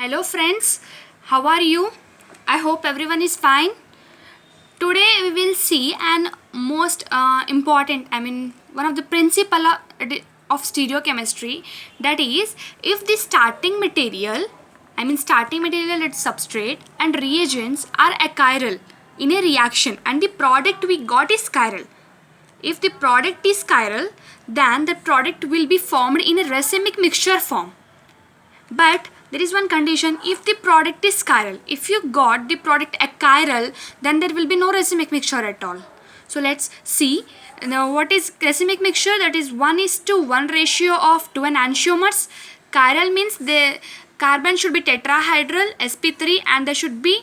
Hello friends, how are you? I hope everyone is fine. Today we will see an most important, one of the principle of stereochemistry, that is if the starting material its substrate and reagents are achiral in a reaction and the product we got is chiral. If the product is chiral, then the product will be formed in a racemic mixture form. But there is one condition: if the product is chiral, if you got the product achiral, then there will be no racemic mixture at all. So let's see now what is racemic mixture. That is 1:1 ratio of 2 enantiomers. Chiral means the carbon should be tetrahedral sp3 and there should be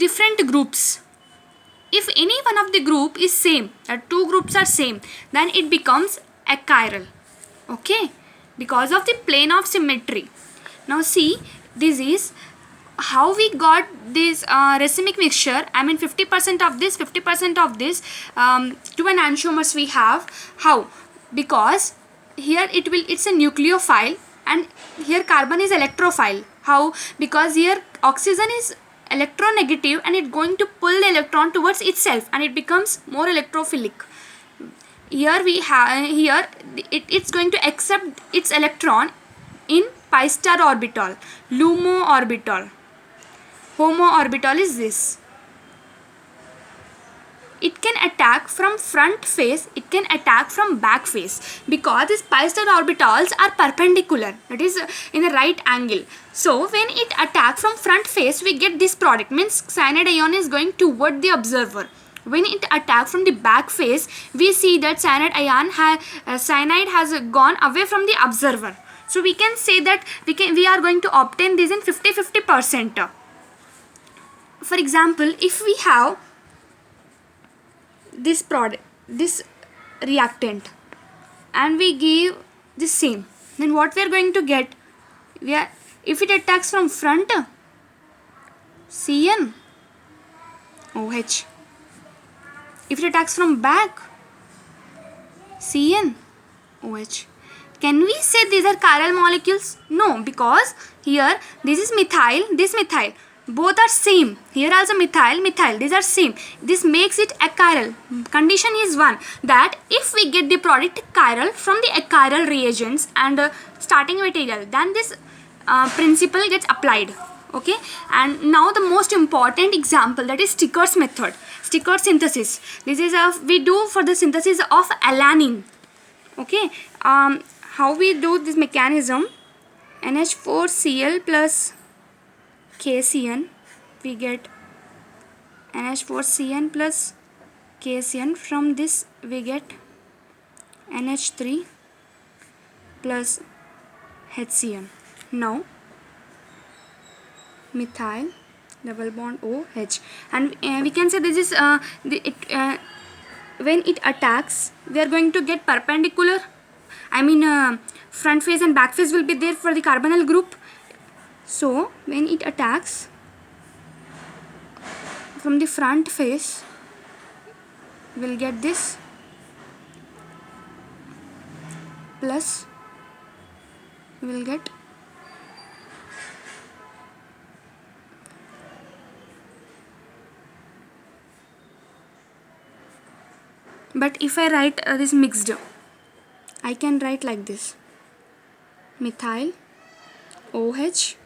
different groups. If any one of the group is same, two groups are same, then it becomes achiral. Okay, because of the plane of symmetry. Now see, this is how we got this racemic mixture. 50% of this, 50% of this, 2 enantiomers we have. How? Because here it's a nucleophile and here carbon is electrophile. How? Because here oxygen is electronegative and it's going to pull the electron towards itself and it becomes more electrophilic. Here we have, it's going to accept its electron in pi star orbital, LUMO orbital. HOMO orbital is this. It can attack from front face, it can attack from back face, because these pi star orbitals are perpendicular, that is in a right angle. So when it attacks from front face, we get this product, means cyanide ion is going toward the observer. When it attacks from the back face, we see that cyanide has gone away from the observer. So we can say that we are going to obtain this in 50-50%. For example, if we have this product, this reactant, and we give the same, then what we are going to get? If it attacks from front, CnOH. If it attacks from back, CnOH. Can we say these are chiral molecules? No, because here this is methyl, this methyl. Both are same. Here also methyl, methyl. These are same. This makes it achiral. Condition is one, that if we get the product chiral from the achiral reagents and starting material, then this principle gets applied. Okay. And now the most important example, that is Sticker's method. Sticker synthesis. This is we do for the synthesis of alanine. Okay. How we do this mechanism? NH4Cl plus KCN, we get NH4Cn plus KCN. From this we get NH3 plus HCN. Now methyl double bond OH, and we can say this is when it attacks, we are going to get perpendicular. Front face and back face will be there for the carbonyl group. So when it attacks from the front face, we'll get this plus we'll get but if I write this mixed, I can write like this: methyl OH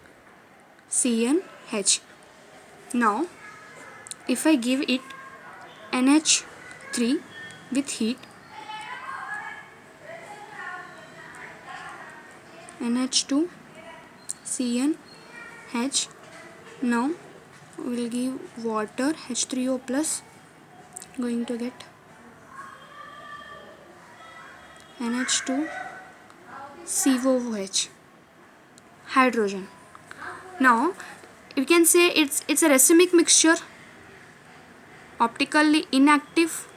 CnH. Now if I give it NH3 with heat, NH2 CnH, now we will give water H3O plus, going to get NH2 COOH, hydrogen. Now you can say it's a racemic mixture, optically inactive,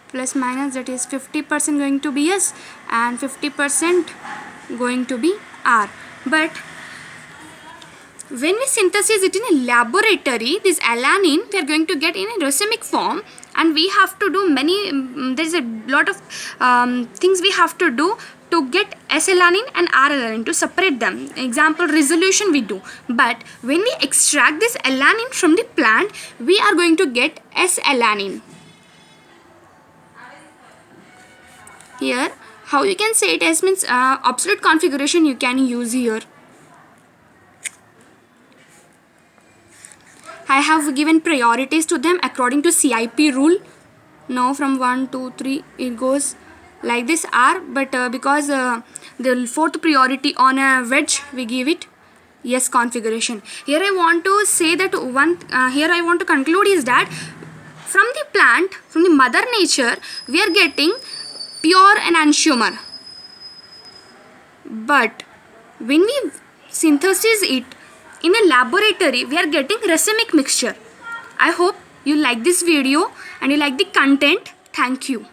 plus minus, that is 50% going to be S and 50% going to be R. But when we synthesize it in a laboratory, this alanine we are going to get in a racemic form, and we have to do many, there is a lot of things we have to do to get S-alanine and R-alanine, to separate them. Example, resolution we do. But when we extract this alanine from the plant, we are going to get S-alanine. Here, how you can say it as means absolute configuration you can use here. I have given priorities to them according to CIP rule. Now from 1, 2, 3 it goes like this R, but because the fourth priority on a wedge we give it yes configuration. Here I want to say that here I want to conclude is that from the plant, from the mother nature, we are getting pure enantiomer, but when we synthesize it in a laboratory, we are getting racemic mixture. I hope you like this video and you like the content. Thank you.